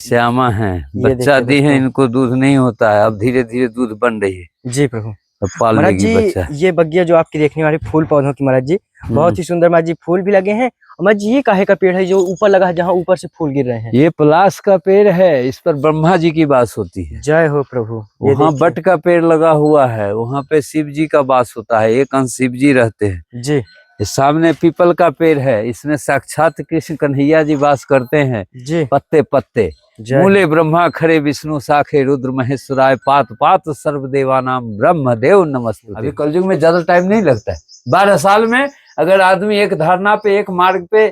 श्यामा है, बच्चा दी है, इनको दूध नहीं होता है, अब धीरे धीरे दूध बन रही है जी प्रभु। अब पाल महाराज लेगी जी बच्चा। ये बगिया जो आपकी देखने वाली फूल पौधों की महाराज जी बहुत ही सुंदर महाराज जी फूल भी लगे हैं। महाराज जी ये काहे का पेड़ है जो ऊपर लगा है, जहाँ ऊपर से फूल गिर रहे हैं? ये पलाश का पेड़ है, इस पर ब्रह्मा जी की वास होती है। जय हो प्रभु। वहाँ बट का पेड़ लगा हुआ है, वहाँ पे शिव जी का वास होता है, एक अंश शिव जी रहते हैं जी। ये सामने पीपल का पेड़ है, इसमें साक्षात कृष्ण कन्हैया जी वास करते हैं जी। पत्ते पत्ते। मूले ब्रह्मा खड़े विष्णु शाखे रुद्र महेश्वराय पात पात सर्वदेवानाम ब्रह्म देव नमस्ते। अभी कलयुग में ज्यादा टाइम नहीं लगता है, 12 साल में अगर आदमी एक धारणा पे, एक मार्ग पे,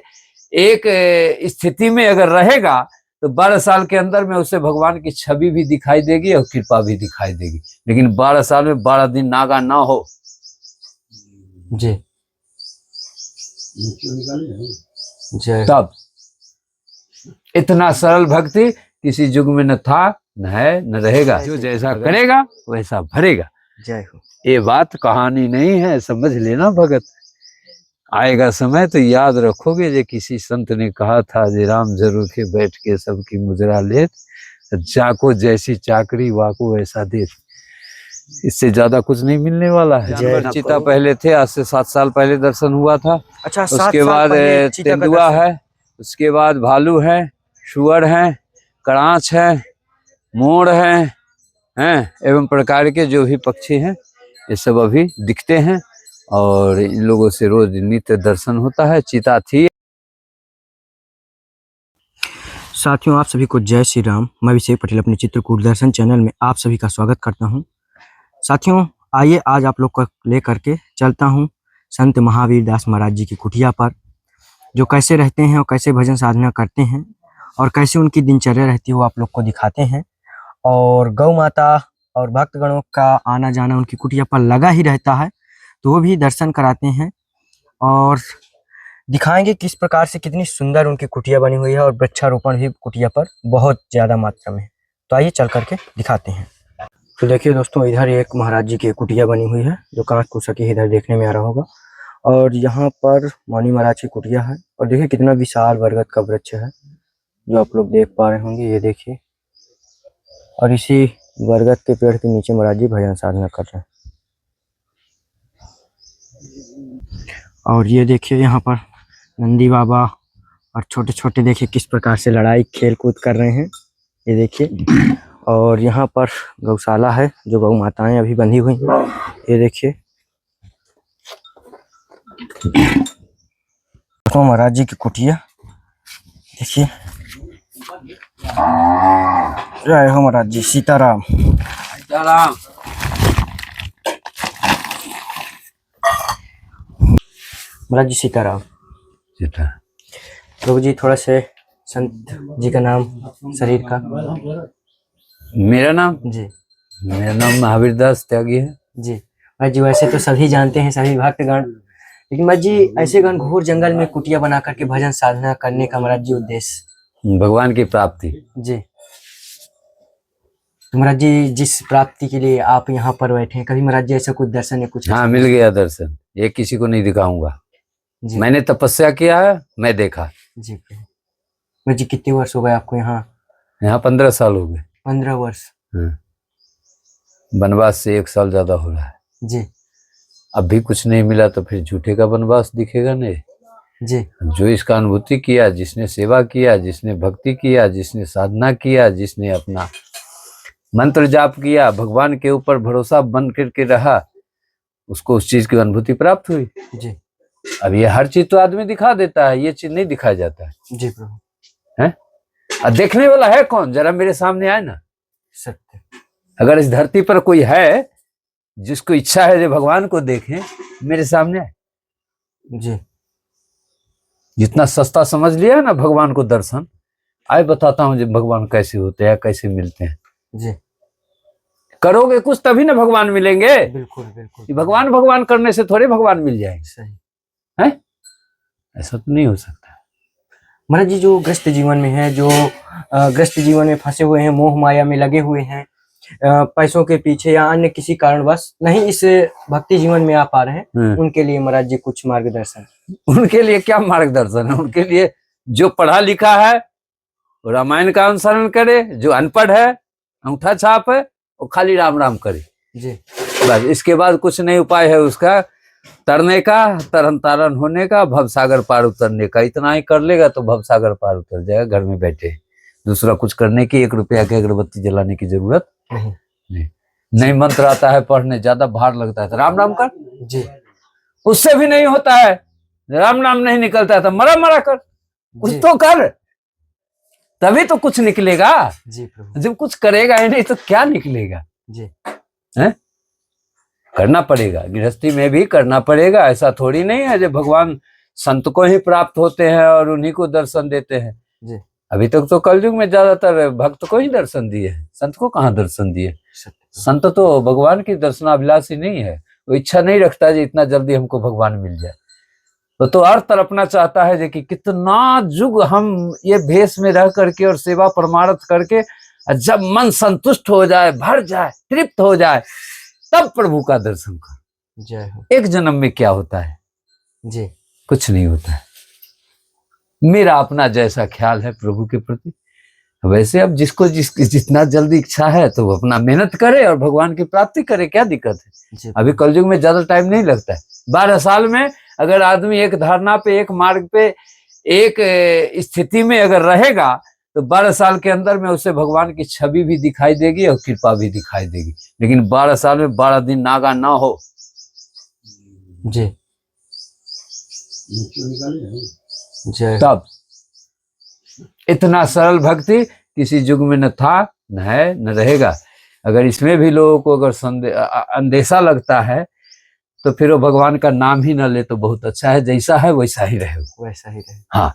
एक स्थिति में अगर रहेगा तो 12 साल के अंदर में उसे भगवान की छवि भी दिखाई देगी और कृपा भी दिखाई देगी। लेकिन 12 साल में 12 दिन नागा ना हो जी तब इतना सरल भक्ति किसी युग में न था, न है, न रहेगा। जो जैसा करेगा वैसा भरेगा। जय हो। ये बात कहानी नहीं है, समझ लेना भगत। आएगा समय तो याद रखोगे, जे किसी संत ने कहा था, जे राम जरूर के बैठ के सबकी मुजरा लेत, जाको जैसी चाकरी वाको वैसा दे। इससे ज्यादा कुछ नहीं मिलने वाला है। चीता पहले थे, आज से 7 साल पहले दर्शन हुआ था। अच्छा, उसके बाद तेंदुआ है, उसके बाद भालू है, शुअर है, कड़ाच है, मोर है, एवं प्रकार के जो भी पक्षी हैं ये सब अभी दिखते हैं और इन लोगों से रोज नित्य दर्शन होता है। चीता थी। साथियों आप सभी को जय श्री राम। मैं अभिषेक पटेल अपने चित्रकूट दर्शन चैनल में आप सभी का स्वागत करता हूं। साथियों आइए आज आप लोग को लेकर के चलता हूं संत महावीर दास महाराज जी की कुटिया पर, जो कैसे रहते हैं और कैसे भजन साधना करते हैं और कैसे उनकी दिनचर्या रहती है वो आप लोग को दिखाते हैं। और गौ माता और भक्तगणों का आना जाना उनकी कुटिया पर लगा ही रहता है, तो वो भी दर्शन कराते हैं और दिखाएंगे किस प्रकार से कितनी सुंदर उनकी कुटिया बनी हुई है और वृक्षारोपण भी कुटिया पर बहुत ज़्यादा मात्रा में है। तो आइए चल करके दिखाते हैं। तो देखिए दोस्तों, इधर एक महाराज जी की कुटिया बनी हुई है जो कांच कुसा की इधर देखने में आ रहा होगा, और यहाँ पर मौनी महाराज की कुटिया है। और देखिए कितना विशाल बरगद का वृक्ष है जो आप लोग देख पा रहे होंगे, ये देखिए। और इसी बरगद के पेड़ के नीचे महाराज जी भजन साधना कर रहे हैं। और ये देखिए यहाँ पर नंदी बाबा और छोटे छोटे देखिए किस प्रकार से लड़ाई खेल कूद कर रहे हैं, ये देखिए। और यहाँ पर गौशाला है जो गौ माताएं अभी बंधी हुई हैं, ये देखिए। तो महाराज जी की कुटिया देखिए। जय हो महाराज जी, सीताराम। सीताराम। महाराज जी सीताराम। प्रभु जी थोड़ा से संत जी का नाम, शरीर का। मेरा नाम जी, मेरा नाम महावीर दास त्यागी है जी। महाराज जी वैसे तो सभी जानते हैं, सभी भक्तगण, लेकिन महाराज जी ऐसे घनघोर जंगल में कुटिया बना करके भजन साधना करने का महाराज जी उद्देश्य? भगवान की प्राप्ति। जी। तो महाराज जी जिस प्राप्ति के लिए आप यहाँ पर बैठे हैं, कभी महाराज जी ऐसा कुछ दर्शन या कुछ? हाँ, मिल गया दर्शन। ये किसी को नहीं दिखाऊंगा। मैंने तपस्या किया है, मैं देखा। जी महाराज जी कितने वर्ष हो गए आपको यहाँ? यहाँ 15 साल हो गए। 15 वर्ष। वनवास से 1 साल ज्यादा हो रहा है जी। अब भी कुछ नहीं मिला तो फिर झूठे का वनवास दिखेगा नहीं जी। जो इसका अनुभूति किया, जिसने सेवा किया, जिसने भक्ति किया, जिसने साधना किया, जिसने अपना मंत्र जाप किया, भगवान के ऊपर भरोसा बन करके रहा, उसको उस चीज की अनुभूति प्राप्त हुई। जी। अब ये हर चीज तो आदमी दिखा देता है, ये चीज नहीं दिखाया जाता है। जी प्रभु। है अब देखने वाला है कौन? जरा मेरे सामने आए ना। सत्य। अगर इस धरती पर कोई है जिसको इच्छा है जो भगवान को देखें, मेरे सामने आए। जी। जितना सस्ता समझ लिया ना भगवान को दर्शन, आए बताता हूँ जब भगवान कैसे होते हैं, कैसे मिलते हैं। जी। करोगे कुछ तभी ना भगवान मिलेंगे। बिल्कुल बिल्कुल। भगवान भगवान करने से थोड़े भगवान मिल जाएंगे। सही है, ऐसा तो नहीं हो सकता। महाराज जी जो ग्रस्त जीवन में है, जो ग्रस्त जीवन में फंसे हुए हैं, मोह माया में लगे हुए हैं, पैसों के पीछे या अन्य किसी कारणवश नहीं इस भक्ति जीवन में आ पा रहे हैं, उनके लिए महाराज जी कुछ मार्गदर्शन? उनके लिए क्या मार्गदर्शन है? उनके लिए जो पढ़ा लिखा है वो रामायण का अनुसरण करे, जो अनपढ़ है, अंगूठा छाप है, वो खाली राम राम करे जी। बस। इसके बाद कुछ नहीं उपाय है उसका तरने का, तरन तारण होने का, भवसागर पार उतरने का। इतना ही कर लेगा तो भवसागर पार उतर जाएगा घर में बैठे। दूसरा कुछ करने की, 1 रुपया की अगरबत्ती जलाने की जरूरत नहीं। मंत्र आता है पढ़ने, ज्यादा भार लगता है तो राम राम कर जी। उससे भी नहीं होता है, राम नाम नहीं निकलता है तो मरा मरा कर, कुछ जी। तो कर, तभी तो कुछ निकलेगा जी प्रभु। जब कुछ करेगा ही नहीं तो क्या निकलेगा जी। है? करना पड़ेगा, गृहस्थी में भी करना पड़ेगा। ऐसा थोड़ी नहीं है जो भगवान संत को ही प्राप्त होते हैं और उन्हीं को दर्शन देते हैं जी। अभी तक तो कलयुग में ज्यादातर भक्त को ही दर्शन दिए हैं, संत को कहाँ दर्शन दिए। संत तो भगवान की दर्शनाभिलाषी नहीं है, वो इच्छा नहीं रखता जी इतना जल्दी हमको भगवान मिल जाए। तो अर्थ तड़पना चाहता है जी कि कितना युग हम ये भेष में रह करके और सेवा परमार्थ करके, जब मन संतुष्ट हो जाए, भर जाए, तृप्त हो जाए, तब प्रभु का दर्शन कर। जय हो। एक जन्म में क्या होता है जी। कुछ नहीं होता है। मेरा अपना जैसा ख्याल है प्रभु के प्रति, वैसे अब जिसको जितना जल्दी इच्छा है तो वो अपना मेहनत करे और भगवान की प्राप्ति करे, क्या दिक्कत है। अभी कलयुग में ज्यादा टाइम नहीं लगता है। 12 साल में अगर आदमी एक धारणा पे, एक मार्ग पे, एक स्थिति में अगर रहेगा तो 12 साल के अंदर में उसे भगवान की छवि भी दिखाई देगी और कृपा भी दिखाई देगी। लेकिन 12 साल में 12 दिन नागा ना हो जी। तब इतना सरल भक्ति किसी युग में न था, न है, न रहेगा। अगर इसमें भी लोगों को अगर अंदेशा लगता है तो फिर वो भगवान का नाम ही न ले तो बहुत अच्छा है। जैसा है वैसा ही रहे, वैसा ही रहे। हाँ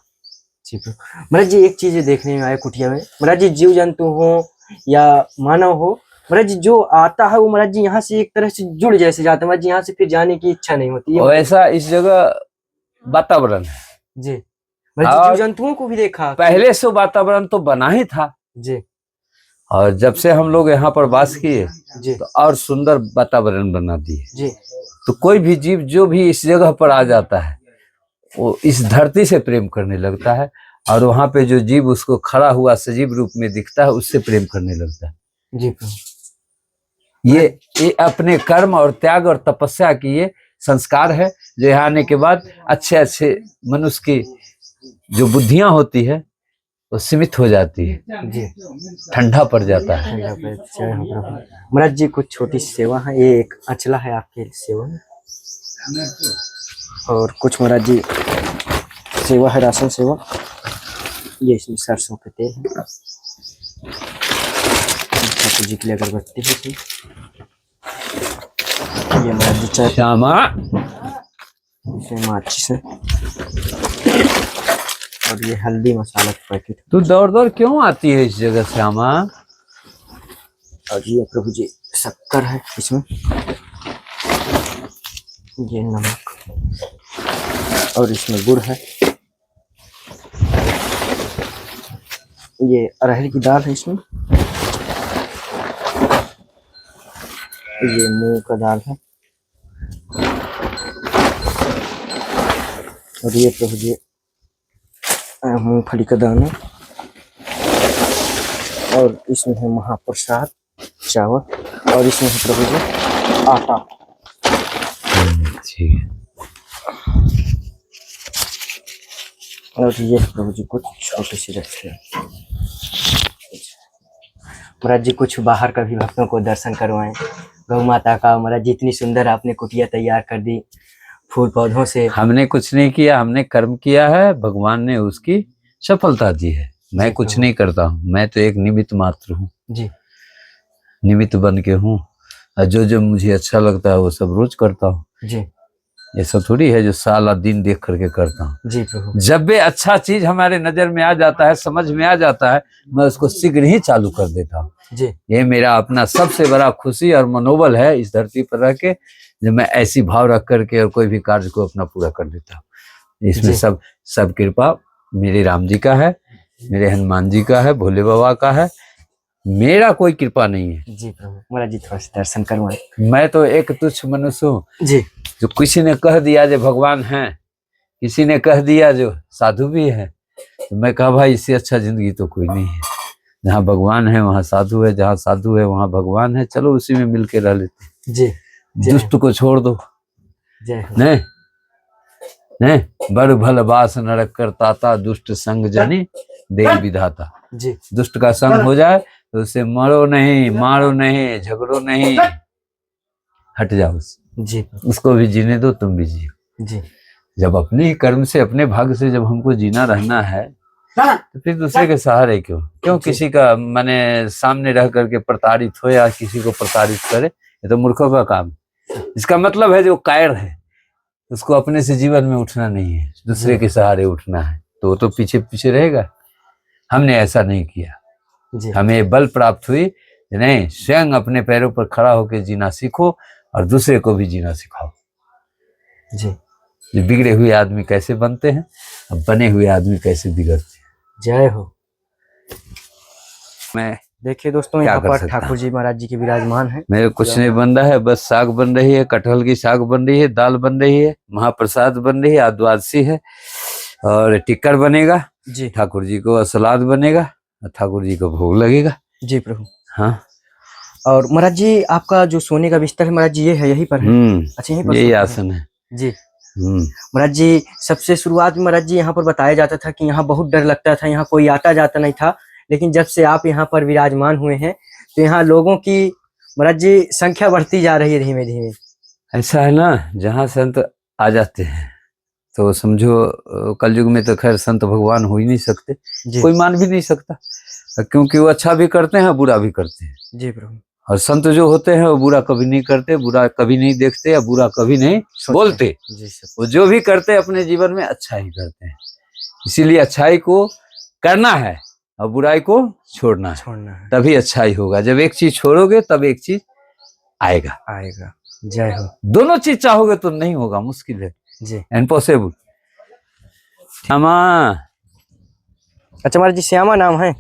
जी महाराज जी, एक चीज देखने में आया कुटिया में महाराज जी, जीव जंतु हो या मानव हो महाराज जी, जो आता है वो महाराज जी यहाँ से एक तरह से जुड़ जैसे जाता है महाराज जी, यहाँ से फिर जाने की इच्छा नहीं होती है। वैसा इस जगह वातावरण है जी। महाराज जी जीव जंतुओं को भी देखा, पहले से वातावरण तो बना ही था जी, और जब से हम लोग यहाँ पर वास किए जी, तो और सुंदर वातावरण बना दिए जी। तो कोई भी जीव जो भी इस जगह पर आ जाता है वो इस धरती से प्रेम करने लगता है और वहां पे जो जीव उसको खड़ा हुआ सजीव रूप में दिखता है उससे प्रेम करने लगता है। जी। ये अपने कर्म और त्याग और तपस्या की ये संस्कार है जो यहाँ आने के बाद अच्छे अच्छे मनुष्य की जो बुद्धियां होती है वो सीमित हो जाती है जी, ठंडा पड़ जाता है। महाराज जी कुछ छोटी सेवा है, ये एक अचला है आपके सेवा में और कुछ महाराज जी सेवा है राशन सेवा, ये इसमें सरसों के तेल है, ठाकुर जी के लिए अगरबत्ती है इसमें, ये महाराज जी चाय श्यामा इसमें माचिस है और ये हल्दी मसाला का पैकेट। तू दौड़ दौड़ क्यों आती है इस जगह श्यामा? और ये प्रभु जी शक्कर है इसमें, ये नमक और इसमें गुड़ है, ये अरहर की दाल है इसमें, ये मूंग का दाल है और ये प्रभु जी मूंगफली का दाना और इसमें है महाप्रसाद चावल और इसमें है प्रभु जी आटा। ठीक है। और ये प्रभु जी कुछ छोटे से रखे महाराज जी, कुछ बाहर का भी भक्तों को दर्शन करवाएं गौ माता का। महाराज जी इतनी सुंदर आपने कुटिया तैयार कर दी फूल पौधों से। हमने कुछ नहीं किया, हमने कर्म किया है, भगवान ने उसकी सफलता दी है। मैं कुछ नहीं करता हूँ, मैं तो एक निमित्त मात्र हूँ जी, निमित्त बन के हूँ। जो जो मुझे अच्छा लगता है वो सब रोज करता हूँ जी, ऐसा थोड़ी है जो सारा दिन देख करके करता हूँ। जी प्रभु। जब भी अच्छा चीज हमारे नजर में आ जाता है, समझ में आ जाता है, मैं उसको शीघ्र ही चालू कर देता हूँ जी। ये मेरा अपना सबसे बड़ा खुशी और मनोबल है इस धरती पर रह के, जब मैं ऐसी भाव रख करके और कोई भी कार्य को अपना पूरा कर देता हूँ। इसमें सब कृपा मेरे राम जी का है, मेरे हनुमान जी का है, भोले बाबा का है, मेरा कोई कृपा नहीं है। जी प्रभु। महाराज जी थोड़ा सा दर्शन करवाएं। मैं तो एक तुच्छ मनुष्य हूँ जी, जो किसी ने कह दिया जो भगवान हैं, किसी ने कह दिया जो साधु भी है, तो मैं कहा भाई इससे अच्छा जिंदगी तो कोई नहीं है, जहाँ भगवान है वहाँ साधु है, जहाँ साधु है वहाँ भगवान है, चलो उसी में मिल के रह लेते। जी दुष्ट को छोड़ दो। जय हो। नहीं नहीं, बड़ भल बास नरक करताता, दुष्ट संग जनी देव विधाता। जी दुष्ट का संग हो जाए तो उससे मरो नहीं, मारो नहीं, झगड़ो नहीं, हट जाओ उससे। जी उसको भी जीने दो, तुम भी जियो। जी जब अपने ही कर्म से, अपने भाग्य से जब हमको जीना रहना है तो फिर दूसरे के सहारे क्यों किसी का माने सामने रह करके प्रताड़ित हो या किसी को प्रताड़ित करे, ये तो मूर्खों का काम है। इसका मतलब है जो कायर है उसको अपने से जीवन में उठना नहीं है, दूसरे के सहारे उठना है, तो वो तो पीछे पीछे रहेगा। हमने ऐसा नहीं किया, हमें बल प्राप्त हुई, नहीं स्वयं अपने पैरों पर खड़ा होकर जीना सीखो और दूसरे को भी जीना सिखाओ। जी जो बिगड़े हुए आदमी कैसे बनते हैं, अब बने हुए आदमी कैसे बिगड़ते हैं। जय हो। मैं देखिए दोस्तों, यहाँ पर ठाकुर जी महाराज जी के विराजमान है। मेरे कुछ नहीं बन रहा है, बस साग बन रही है, कटहल की साग बन रही है, दाल बन रही है, महाप्रसाद बन रही है, आज द्वादशी है और टिक्कर बनेगा जी, ठाकुर जी को, सलाद बनेगा, ठाकुर जी को भोग लगेगा। जी प्रभु। हाँ, और महाराज जी आपका जो सोने का बिस्तर है महाराज जी, ये है यहीं पर है? अच्छा, यहीं पर यही आसन है जी। महाराज जी सबसे शुरुआत में महाराज जी यहाँ पर बताया जाता था कि यहाँ बहुत डर लगता था, यहाँ कोई आता जाता नहीं था, लेकिन जब से आप यहाँ पर विराजमान हुए हैं तो यहाँ लोगों की महाराज जी संख्या बढ़ती जा रही है धीमे धीमे। ऐसा है ना, जहाँ संत आ जाते हैं तो समझो कलयुग में तो खैर संत भगवान हो ही नहीं सकते, कोई मान भी नहीं सकता, क्योंकि वो अच्छा भी करते हैं बुरा भी करते हैं। जी प्रभु। और संत जो होते हैं वो बुरा कभी नहीं करते, बुरा कभी नहीं देखते या बुरा कभी नहीं बोलते। वो जो भी करते अपने जीवन में अच्छा ही करते हैं, इसीलिए अच्छाई को करना है और बुराई को छोड़ना है, तभी अच्छाई होगा। जब एक चीज छोड़ोगे तब एक चीज आएगा। जय हो। दोनों चीज चाहोगे तो नहीं होगा, मुश्किल है जी, इम्पॉसिबल। श्यामा, अच्छा महाराज जी श्यामा नाम है?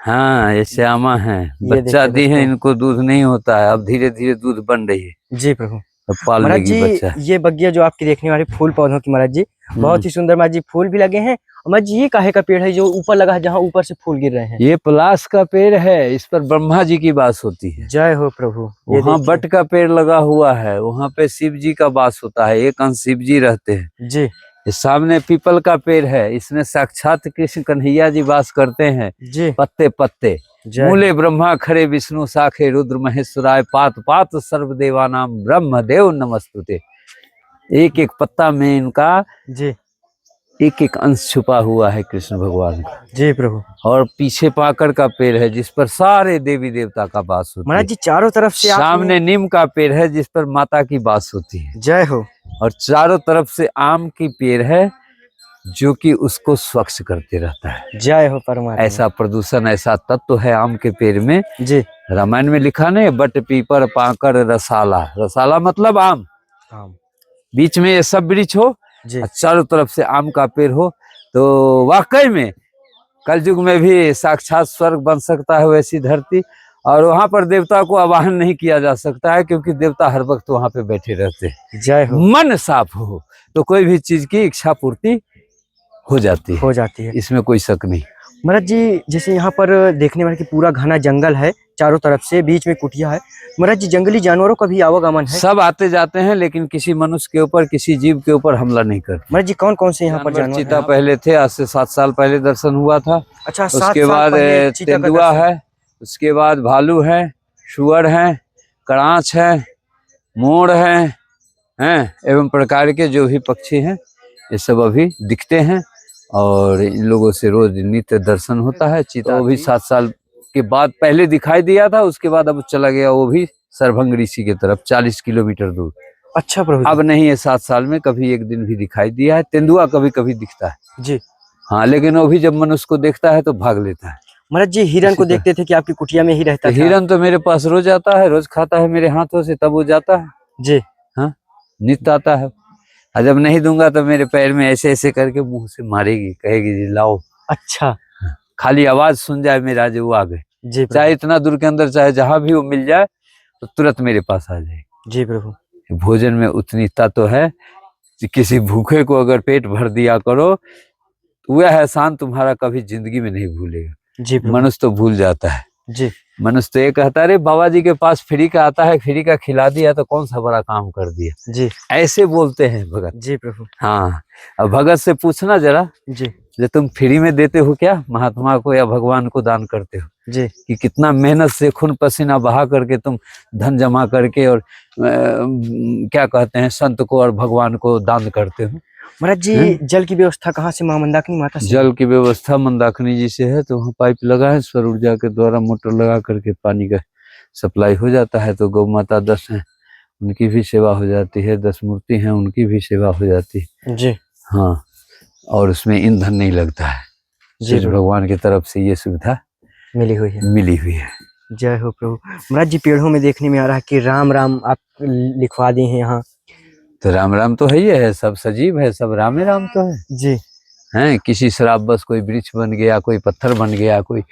हाँ ये श्यामा है, बच्चा दी है, इनको दूध नहीं होता है, अब धीरे धीरे दूध बन रही है। जी प्रभु। तो पाल लेगी बच्चा। ये बगिया जो आपकी देखने वाले फूल पौधों की महाराज जी बहुत ही सुंदर महाराज जी फूल भी लगे हैं। महाराज जी ये काहे का पेड़ है जो ऊपर लगा है, जहाँ ऊपर से फूल गिर रहे हैं? ये पलाश का पेड़ है, इस पर ब्रह्मा जी की वास होती है। जय हो प्रभु। वहाँ बट का पेड़ लगा हुआ है, वहाँ पे शिव जी का वास होता है, एक अंश शिव जी रहते हैं जी। ये सामने पीपल का पेड़ है, इसमें साक्षात कृष्ण कन्हैया जी वास करते हैं जी। पत्ते पत्ते। मूले ब्रह्मा खरे विष्णु शाखे रुद्र महेश्वराय पात पात सर्वदेवानाम ब्रह्म देव नमस्तुते। एक एक पत्ता में इनका जी एक एक अंश छुपा हुआ है कृष्ण भगवान का। जी प्रभु। और पीछे पाकड़ का पेड़ है जिस पर सारे देवी देवता का वास होता है। महाराज जी चारों तरफ से सामने नीम का पेड़ है जिस पर माता की वास होती है। जय हो। और चारों तरफ से आम की पेड़ है जो कि उसको स्वच्छ करते रहता है। जय हो परमात्मा। ऐसा प्रदूषण, ऐसा तत्व है आम के पेड़ में। जी। रामायण में लिखा नहीं, बट पीपर पाकड़ रसाला, रसाला मतलब आम, बीच में ये सब वृक्ष हो, चारों तरफ से आम का पेड़ हो, तो वाकई में कलयुग में भी साक्षात स्वर्ग बन सकता है वैसी धरती। और वहां पर देवता को आवाहन नहीं किया जा सकता है क्योंकि देवता हर वक्त वहां पे बैठे रहते हैं। जय हो। मन साफ हो तो कोई भी चीज की इच्छा पूर्ति हो जाती है, इसमें कोई शक नहीं। महाराज जी जैसे यहाँ पर देखने वाले की पूरा घना जंगल है, चारों तरफ से बीच में कुटिया है, महाराज जी जंगली जानवरों का भी आवागमन है? सब आते जाते हैं लेकिन किसी मनुष्य के ऊपर, किसी जीव के ऊपर हमला नहीं करते। महाराज जी कौन कौन से यहाँ पर जानवर? चीता पहले थे, आज से 7 साल पहले दर्शन हुआ था। अच्छा, उसके बाद तेंदुआ है, उसके बाद भालू है, शुअर है, कराँच है, मोर है एवं प्रकार के जो भी पक्षी हैं ये सब अभी दिखते हैं और इन लोगों से रोज नित्य दर्शन होता है। चीता वो भी 7 साल के बाद पहले दिखाई दिया था, उसके बाद अब चला गया वो भी सरभंग ऋषि की तरफ 40 किलोमीटर दूर। अच्छा प्रभु। अब नहीं है, 7 साल में कभी एक दिन भी दिखाई दिया है। तेंदुआ कभी कभी दिखता है जी। हाँ, लेकिन वो भी जब मनुष्य को देखता है तो भाग लेता है। महाराज जी हिरन को देखते थे कि आपकी कुटिया में ही रहता था? हिरन तो मेरे पास रोज आता है, रोज खाता है मेरे हाथों से, तब वो जाता है जी। हाँ, नित्य आता है। और जब नहीं दूंगा तो मेरे पैर में ऐसे ऐसे करके मुंह से मारेगी, कहेगी जी लाओ। अच्छा। खाली आवाज सुन जाए मेरा जो वो आ गए, चाहे इतना दूर के अंदर, चाहे जहां भी वो मिल जाए तो तुरंत मेरे पास आ जाए। जी प्रभु। भोजन में उतनी तत्व है कि किसी भूखे को अगर पेट भर दिया करो तो वह एहसान तुम्हारा कभी जिंदगी में नहीं भूलेगा। जी प्रभु। मनुष्य तो भूल जाता है। जी मनुष्य तो ये कहता है, अरे बाबा जी के पास फ्री का आता है, फ्री का खिला दिया तो कौन सा बड़ा काम कर दिया। जी ऐसे बोलते हैं भगत। जी प्रभु। हाँ, अब भगत से पूछना जरा, जी जो तुम फ्री में देते हो क्या महात्मा को या भगवान को दान करते हो, जी कि कितना मेहनत से खून पसीना बहा करके तुम धन जमा करके और क्या कहते हैं संत को और भगवान को दान करते हो। महाराज जी, जल की व्यवस्था कहाँ से मां मंदाकिनी माता से? जल की व्यवस्था मंदाकिनी जी से है, तो वहाँ पाइप लगा है, सौर ऊर्जा के द्वारा मोटर लगा करके पानी का सप्लाई हो जाता है। तो गौ माता 10 हैं, उनकी भी सेवा हो जाती है, 10 मूर्ति हैं, उनकी भी सेवा हो जाती है। जी हाँ, और उसमें ईंधन नहीं लगता है, सिर्फ भगवान की तरफ से ये सुविधा मिली हुई है। जय हो प्रभु। महाराज जी, पेड़ों में देखने में आ रहा है कि राम राम आप लिखवा दिए हैं यहाँ। तो राम राम तो है ही है, सब सजीव है, सब राम ही राम तो है जी। हैं। किसी शराबबस कोई वृक्ष बन गया, कोई पत्थर बन गया, कोई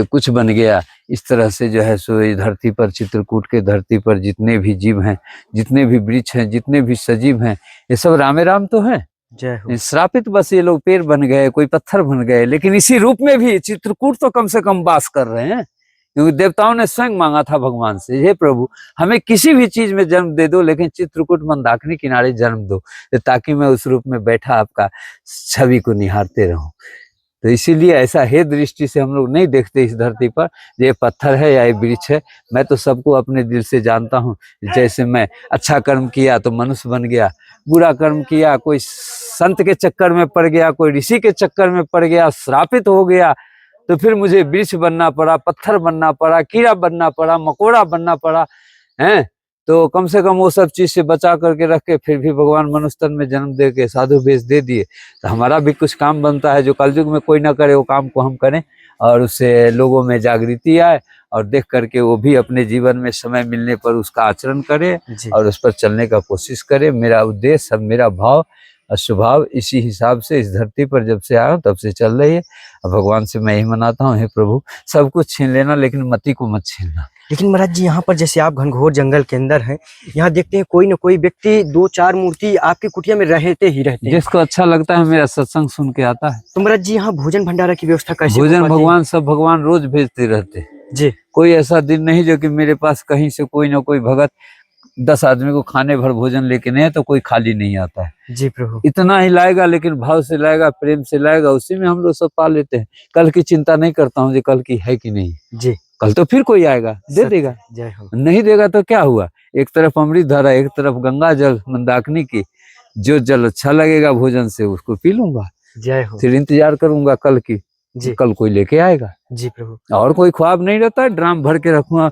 कुछ बन गया। इस तरह से जो है सो इस धरती पर, चित्रकूट के धरती पर जितने भी जीव हैं, जितने भी वृक्ष हैं, जितने भी सजीव हैं, ये सब रामे राम तो है। जय हो। श्रापित बस ये लोग पेड़ बन गए, कोई पत्थर बन गए, लेकिन इसी रूप में भी चित्रकूट तो कम से कम वास कर रहे हैं। क्योंकि देवताओं ने स्वयं मांगा था भगवान से, हे प्रभु हमें किसी भी चीज में जन्म दे दो, लेकिन चित्रकूट मंदाकिनी किनारे जन्म दो, ताकि मैं उस रूप में बैठा आपका छवि को निहारते रहूं। तो इसीलिए ऐसा हे दृष्टि से हम लोग नहीं देखते इस धरती पर ये पत्थर है या ये वृक्ष है। मैं तो सबको अपने दिल से जानता हूँ। जैसे मैं अच्छा कर्म किया तो मनुष्य बन गया, बुरा कर्म किया, कोई संत के चक्कर में पड़ गया, कोई ऋषि के चक्कर में पड़ गया, श्रापित हो गया, तो फिर मुझे वृक्ष बनना पड़ा, पत्थर बनना पड़ा, कीड़ा बनना पड़ा, मकोड़ा बनना पड़ा है। तो कम से कम वो सब चीज से बचा करके रख के फिर भी भगवान मनुष्य तन में जन्म दे के साधु भेष दे दिए। तो हमारा भी कुछ काम बनता है, जो कलयुग में कोई ना करे वो काम को हम करें, और उससे लोगों में जागृति आए, और देख करके वो भी अपने जीवन में समय मिलने पर उसका आचरण करे और उस पर चलने का कोशिश करे। मेरा उद्देश्य, सब मेरा भाव और स्वभाव इसी हिसाब से इस धरती पर जब से आया तब से चल रही है। अब भगवान से मैं यही मनाता हूँ, हे प्रभु सब कुछ छीन लेना, लेकिन मति को मत छीनना। लेकिन महाराज जी, यहाँ पर जैसे आप घनघोर जंगल के अंदर हैं, यहाँ देखते हैं कोई ना कोई व्यक्ति 2-4 मूर्ति आपकी कुटिया में रहते ही रहते हैं। जिसको अच्छा लगता है मेरा सत्संग सुन के आता है। तो महाराज जी, यहाँ भोजन भंडारा की व्यवस्था कैसे? भोजन भगवान सब भगवान रोज भेजते रहते जी। कोई ऐसा दिन नहीं जो कि मेरे पास कहीं से कोई ना कोई भगत 10 आदमी को खाने भर भोजन लेके नहीं है तो कोई खाली नहीं आता है। जी प्रभु। इतना ही लाएगा, लेकिन भाव से लाएगा, प्रेम से लाएगा, उसी में हम लोग सब पा लेते हैं। कल की चिंता नहीं करता हूँ, कल की है कि नहीं। जी। कल तो फिर कोई आएगा दे देगा, जय हो। नहीं देगा तो क्या हुआ। एक तरफ अमृत धारा, एक तरफ गंगा जल मंदाकिनी की, जो जल अच्छा लगेगा भोजन से उसको पी लूंगा। जय हो। फिर इंतजार करूंगा कल की, कल कोई लेके आएगा। जी प्रभु। और कोई ख्वाब नहीं रहता है, ड्राम भर के रखूंगा,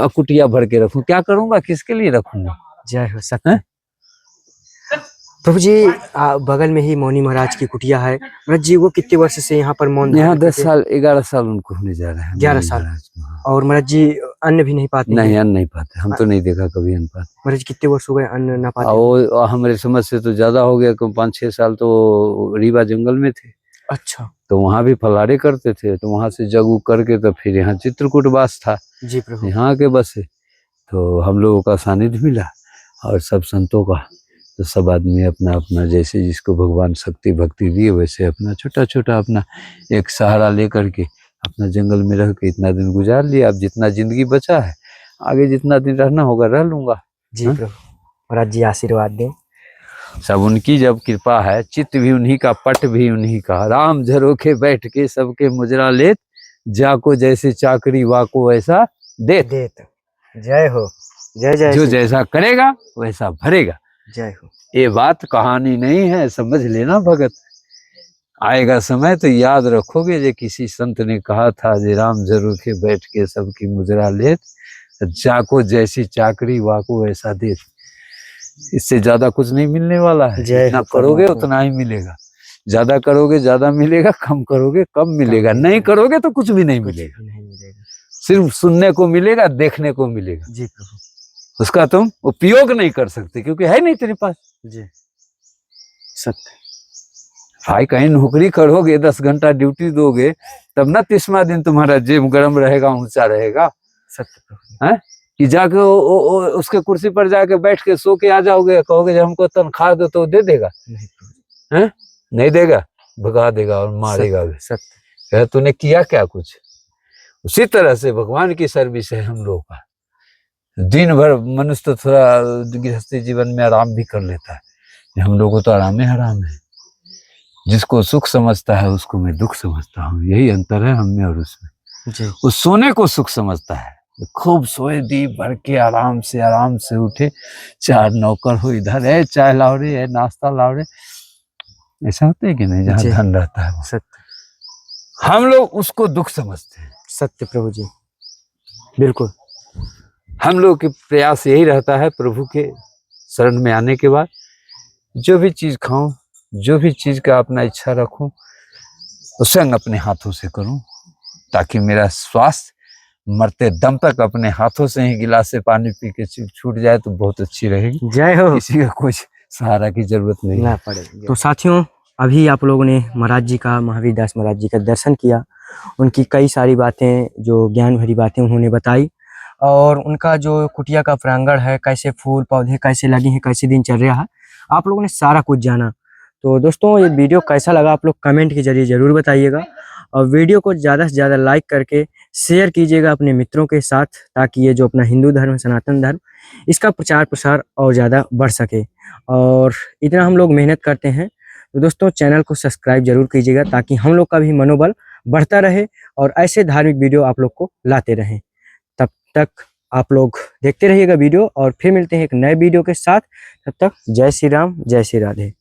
कुटिया भर के रखूं, क्या करूंगा, किसके लिए रखूंगा। जय हो सत्य। प्रभु जी, बगल में ही मौनी महाराज की कुटिया है। महाराज जी, वो कितने वर्ष से यहाँ पर मौन? यहाँ 10 साल 11 साल उनको होने जा रहे हैं। 11 साल। और महाराज जी अन्न भी नहीं पाते? नहीं, अन्न नहीं पाते, हम तो नहीं देखा कभी अन्न पाते। महाराज कितने वर्ष हो गए अन्न ना पाते? वो हमारे समझ से तो ज्यादा हो गया, 5-6 साल तो रीवा जंगल में थे। अच्छा। तो वहाँ भी फलारे करते थे, तो वहाँ से जग उग करके तो फिर यहाँ चित्रकूट वास था। जी प्रभु। यहाँ के बसे तो हम लोगों का सानिध्य मिला और सब संतों का। तो सब आदमी अपना अपना जैसे जिसको भगवान शक्ति भक्ति दिए वैसे अपना छोटा छोटा अपना एक सहारा लेकर के अपना जंगल में रह के इतना दिन गुजार लिया। अब जितना जिंदगी बचा है, आगे जितना दिन रहना होगा रह लूंगा। जी प्रभु। महाराज जी आशीर्वाद दें। सब उनकी जब कृपा है, चित्त भी उन्हीं का, पट भी उन्हीं का। राम झरोखे बैठ के सबके मुजरा लेत, जाको जैसे चाकरी वाको ऐसा देत। जय हो। जय जय। जो जैसा करेगा वैसा भरेगा। जय हो। ये बात कहानी नहीं है, समझ लेना भगत। आएगा समय तो याद रखोगे, जो किसी संत ने कहा था, जे राम झरोखे बैठ के सबकी मुजरा लेत, जाको जैसी चाकरी वाको ऐसा देत। इससे ज्यादा कुछ नहीं मिलने वाला है। जितना करोगे उतना ही मिलेगा। ज्यादा करोगे ज्यादा मिलेगा, कम करोगे कम मिलेगा, नहीं करोगे तो कुछ भी नहीं मिलेगा। सिर्फ सुनने को मिलेगा, देखने को मिलेगा। जी प्रभु। उसका तुम उपयोग नहीं कर सकते क्योंकि है नहीं तेरे पास। जी सत्य। भाई कहीं नौकरी करोगे, 10 घंटा ड्यूटी दोगे, तब ना 30वां दिन तुम्हारा जेब गर्म रहेगा, ऊंचा रहेगा। सत्य प्रभु। है कि जाके उसके कुर्सी पर जाके बैठ के सो के आ जाओगे, कहोगे जब हमको तनख्वाह दो तो दे देगा? नहीं, नहीं देगा। भगा देगा और मारेगा भी। सत्य। कह तूने किया क्या कुछ। उसी तरह से भगवान की सर्विस है हम लोगों का। दिन भर मनुष्य तो थोड़ा गृहस्थी जीवन में आराम भी कर लेता है, हम लोगों को तो आराम ही हराम है। जिसको सुख समझता है उसको मैं दुख समझता हूँ, यही अंतर है हम में और उसमें। जी। उस सोने को सुख समझता है, खूब सोए दीप भर के आराम से उठे, 4 नौकर हो इधर है, चाय लाओ रे, है नाश्ता लाओ रे, ऐसा होता है कि नहीं जहाँ जी। धन रहता है वो। सत्य। हम लोग उसको दुख समझते हैं। सत्य प्रभु जी, बिल्कुल। हम लोग के प्रयास यही रहता है प्रभु के शरण में आने के बाद जो भी चीज खाऊं, जो भी चीज का अपना इच्छा रखूं, वो स्वयं अपने हाथों से करूं, ताकि मेरा स्वास्थ्य मरते दम तक अपने हाथों से ही गिलास से पानी पी के छूट जाए तो बहुत अच्छी रहेगी। जय हो। किसी का कुछ सहारा की जरूरत नहीं ना है। पड़ेगी। तो साथियों, अभी आप लोगों ने महाराज जी का, महावीर दास महाराज जी का दर्शन किया। उनकी कई सारी बातें, जो ज्ञान भरी बातें उन्होंने बताई, और उनका जो कुटिया का प्रांगण है, कैसे फूल पौधे कैसे लगे हैं, कैसे दिनचर्या है, आप लोगों ने सारा कुछ जाना। तो दोस्तों, ये वीडियो कैसा लगा आप लोग कमेंट के जरिए ज़रूर बताइएगा, और वीडियो को ज़्यादा से ज़्यादा लाइक करके शेयर कीजिएगा अपने मित्रों के साथ, ताकि ये जो अपना हिंदू धर्म, सनातन धर्म, इसका प्रचार प्रसार और ज़्यादा बढ़ सके। और इतना हम लोग मेहनत करते हैं, तो दोस्तों चैनल को सब्सक्राइब जरूर कीजिएगा, ताकि हम लोग का भी मनोबल बढ़ता रहे और ऐसे धार्मिक वीडियो आप लोग को लाते रहें। तब तक आप लोग देखते रहिएगा वीडियो, और फिर मिलते हैं एक नए वीडियो के साथ। तब तक जय श्री राम, जय श्री राधे।